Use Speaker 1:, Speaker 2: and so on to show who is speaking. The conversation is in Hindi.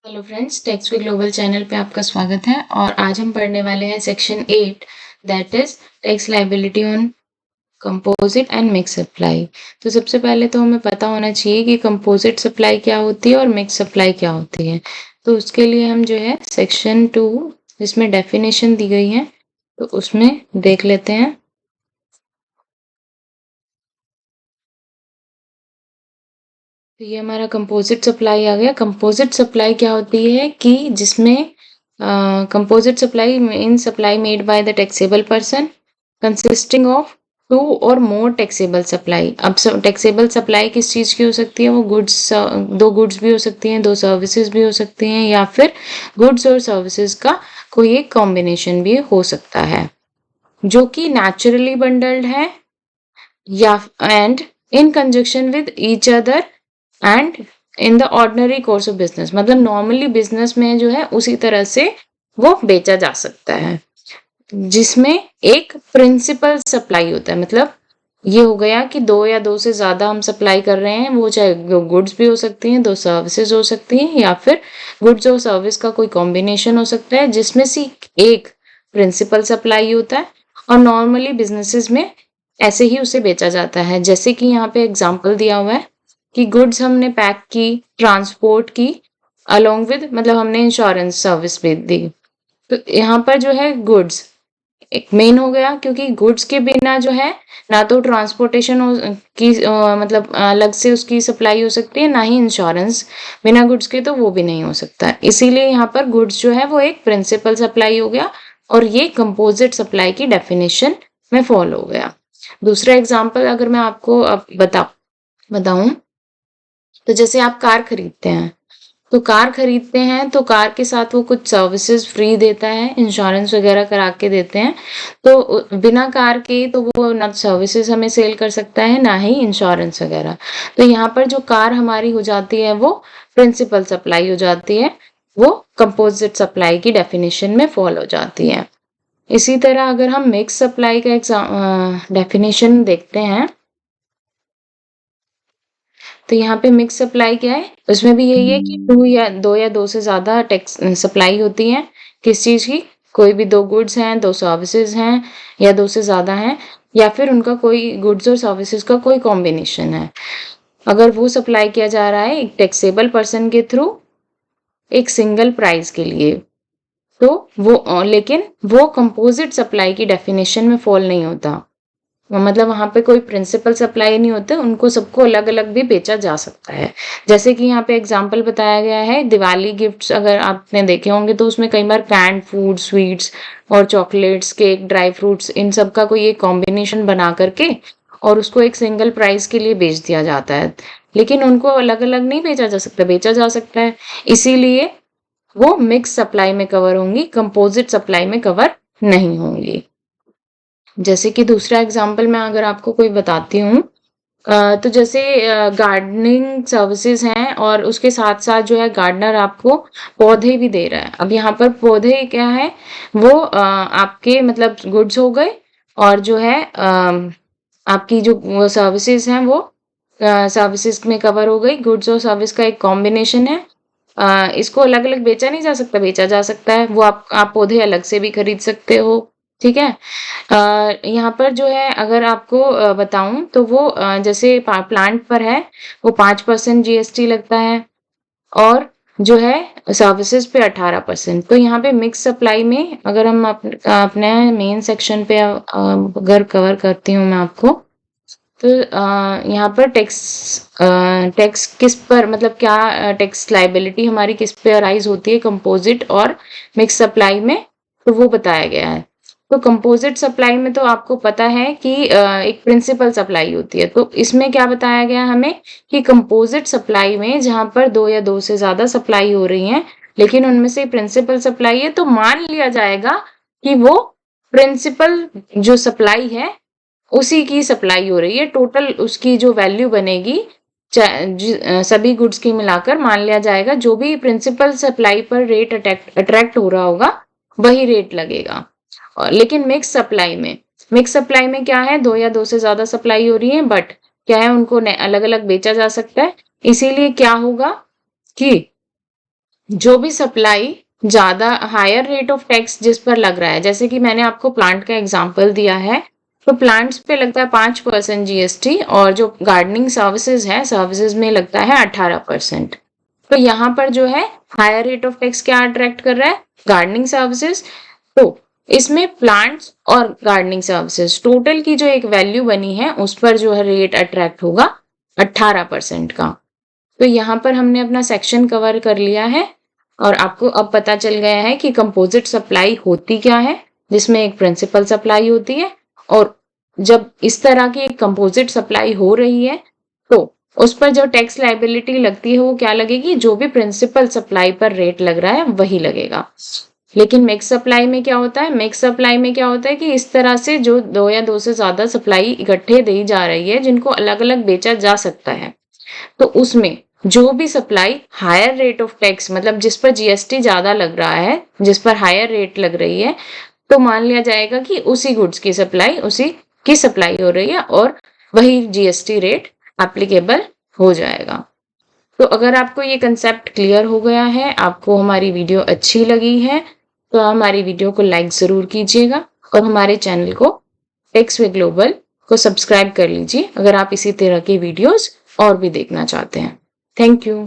Speaker 1: Hello friends, tax V global channel पे आपका स्वागत है। और आज हम पढ़ने वाले हैं section 8, that is tax liability on composite and mix supply. तो सबसे पहले तो हमें पता होना चाहिए कि कंपोजिट सप्लाई क्या होती है और मिक्स सप्लाई क्या होती है। तो उसके लिए हम जो है सेक्शन 2 जिसमें डेफिनेशन दी गई है तो उसमें देख लेते हैं। तो ये हमारा कंपोजिट सप्लाई आ गया। कंपोजिट सप्लाई क्या होती है कि जिसमें composite supply mean supply made by the taxable person consisting of two और मोर टैक्सेबल सप्लाई। अब टैक्सेबल सप्लाई किस चीज़ की हो सकती है? वो गुड्स, दो गुड्स भी हो सकती हैं, दो सर्विसेज भी हो सकती हैं, या फिर गुड्स और सर्विसेज का कोई एक कॉम्बिनेशन भी हो सकता है जो कि नेचुरली बंडल्ड है या and in conjunction with each other and in the ordinary course of business. मतलब नॉर्मली बिजनेस में जो है उसी तरह से वो बेचा जा सकता है जिसमें एक प्रिंसिपल सप्लाई होता है। मतलब ये हो गया कि दो या दो से ज्यादा हम सप्लाई कर रहे हैं, वो चाहे गुड्स भी हो सकती हैं, दो सर्विसेज हो सकती हैं, या फिर गुड्स और सर्विस का कोई कॉम्बिनेशन हो सकता है जिसमें से एक प्रिंसिपल सप्लाई होता है। और नॉर्मली बिजनेसेस में ऐसे ही उसे बेचा जाता है। जैसे कि यहाँ पे एग्जांपल दिया हुआ है कि गुड्स हमने पैक की, ट्रांसपोर्ट की, अलोंग विद मतलब हमने इंश्योरेंस सर्विस भी दी। तो यहाँ पर जो है गुड्स एक मेन हो गया, क्योंकि गुड्स के बिना जो है ना तो ट्रांसपोर्टेशन की मतलब अलग से उसकी सप्लाई हो सकती है, ना ही इंश्योरेंस बिना गुड्स के तो वो भी नहीं हो सकता। इसीलिए यहाँ पर गुड्स जो है वो एक प्रिंसिपल सप्लाई हो गया और ये कंपोजिट सप्लाई की डेफिनेशन में फॉल हो गया। दूसरा एग्जांपल अगर मैं आपको अब बताऊं, तो जैसे आप कार खरीदते हैं, तो कार खरीदते हैं तो कार के साथ वो कुछ सर्विसेज फ्री देता है, इंश्योरेंस वगैरह करा के देते हैं। तो बिना कार के तो वो ना सर्विसेज हमें सेल कर सकता है, ना ही इंश्योरेंस वगैरह। तो यहाँ पर जो कार हमारी हो जाती है वो प्रिंसिपल सप्लाई हो जाती है, वो कंपोजिट सप्लाई की डेफिनेशन में फॉल हो जाती है। इसी तरह अगर हम मिक्स सप्लाई का डेफिनेशन देखते हैं, तो यहाँ पे मिक्स सप्लाई क्या है? उसमें भी यही है कि दो से ज्यादा टैक्स सप्लाई होती है। किस चीज की? कोई भी दो गुड्स हैं, दो सर्विसेज हैं, या दो से ज्यादा हैं, या फिर उनका कोई गुड्स और सर्विसेज का कोई कॉम्बिनेशन है। अगर वो सप्लाई किया जा रहा है एक टैक्सेबल पर्सन के थ्रू एक सिंगल प्राइस के लिए, तो वो लेकिन वो कंपोजिट सप्लाई की डेफिनेशन में फॉल नहीं होता। मतलब वहां पे कोई प्रिंसिपल सप्लाई नहीं होते, उनको सबको अलग अलग भी बेचा जा सकता है। जैसे कि यहाँ पे एग्जांपल बताया गया है दिवाली गिफ्ट्स, अगर आपने देखे होंगे तो उसमें कई बार कैंड फूड, स्वीट्स और चॉकलेट्स, केक, ड्राई फ्रूट्स, इन सब का कोई एक कॉम्बिनेशन बना करके और उसको एक सिंगल प्राइस के लिए बेच दिया जाता है। लेकिन उनको अलग अलग नहीं बेचा जा सकता, बेचा जा सकता है। इसीलिए वो मिक्स सप्लाई में कवर होंगी, कंपोजिट सप्लाई में कवर नहीं होंगी। जैसे कि दूसरा एग्जांपल मैं अगर आपको कोई बताती हूँ, तो जैसे गार्डनिंग सर्विसेज हैं और उसके साथ साथ जो है गार्डनर आपको पौधे भी दे रहा है। अब यहाँ पर पौधे क्या है? वो आपके मतलब गुड्स हो गए, और जो है आपकी जो सर्विसेज हैं वो सर्विसेज में कवर हो गई। गुड्स और सर्विस का एक कॉम्बिनेशन है। इसको अलग अलग बेचा नहीं जा सकता, बेचा जा सकता है। वो आप पौधे अलग से भी खरीद सकते हो। ठीक है। यहाँ पर जो है अगर आपको बताऊं तो वो जैसे प्लांट पर है वो 5% जीएसटी लगता है, और जो है सर्विसेज पे 18%। तो यहाँ पे मिक्स सप्लाई में अगर हम अपने मेन सेक्शन पे अगर कवर करती हूँ मैं आपको, तो यहाँ पर टैक्स किस पर मतलब क्या टैक्स लाइबिलिटी हमारी किस पे अराइज होती है कंपोजिट और मिक्स सप्लाई में, तो वो बताया गया है। तो कंपोजिट सप्लाई में तो आपको पता है कि एक प्रिंसिपल सप्लाई होती है। तो इसमें क्या बताया गया हमें कि कंपोजिट सप्लाई में जहां पर दो या दो से ज्यादा सप्लाई हो रही हैं, लेकिन उनमें से प्रिंसिपल सप्लाई है, तो मान लिया जाएगा कि वो प्रिंसिपल जो सप्लाई है उसी की सप्लाई हो रही है। टोटल उसकी जो वैल्यू बनेगी सभी गुड्स की मिलाकर मान लिया जाएगा जो भी प्रिंसिपल सप्लाई पर रेट अट्रैक्ट हो रहा होगा वही रेट लगेगा। और लेकिन मिक्स सप्लाई में क्या है? दो या दो से ज्यादा सप्लाई हो रही है, बट क्या है, उनको अलग अलग बेचा जा सकता है। इसीलिए क्या होगा कि जो भी सप्लाई ज़्यादा हायर रेट ऑफ टैक्स जिस पर लग रहा है, जैसे कि मैंने आपको प्लांट का एग्जांपल दिया है, तो प्लांट्स पे लगता है 5% जीएसटी और जो गार्डनिंग सर्विसेज है, सर्विसेज में लगता है 18%। तो यहाँ पर जो है हायर रेट ऑफ टैक्स क्या अट्रैक्ट कर रहा है? Gardening services. तो इसमें प्लांट्स और गार्डनिंग सर्विसेज टोटल की जो एक वैल्यू बनी है उस पर जो है रेट अट्रैक्ट होगा 18% का। तो यहाँ पर हमने अपना सेक्शन कवर कर लिया है और आपको अब पता चल गया है कि कंपोजिट सप्लाई होती क्या है, जिसमें एक प्रिंसिपल सप्लाई होती है और जब इस तरह की एक कंपोजिट सप्लाई हो रही है तो उस पर जो टैक्स लायबिलिटी लगती है वो क्या लगेगी? जो भी प्रिंसिपल सप्लाई पर रेट लग रहा है वही लगेगा। लेकिन मिक्स सप्लाई में क्या होता है? मिक्स सप्लाई में क्या होता है कि इस तरह से जो दो या दो से ज्यादा सप्लाई इकट्ठे दी जा रही है जिनको अलग अलग बेचा जा सकता है, तो उसमें जो भी supply higher rate of tax मतलब जिस पर जीएसटी ज्यादा लग रहा है, जिस पर हायर रेट लग रही है, तो मान लिया जाएगा कि उसी गुड्स की सप्लाई हो रही है और वही जीएसटी रेट एप्लीकेबल हो जाएगा। तो अगर आपको ये कंसेप्ट क्लियर हो गया है, आपको हमारी वीडियो अच्छी लगी है, तो हमारी वीडियो को लाइक ज़रूर कीजिएगा और हमारे चैनल को टैक्स वे ग्लोबल को सब्सक्राइब कर लीजिए अगर आप इसी तरह की वीडियोस और भी देखना चाहते हैं। Thank you.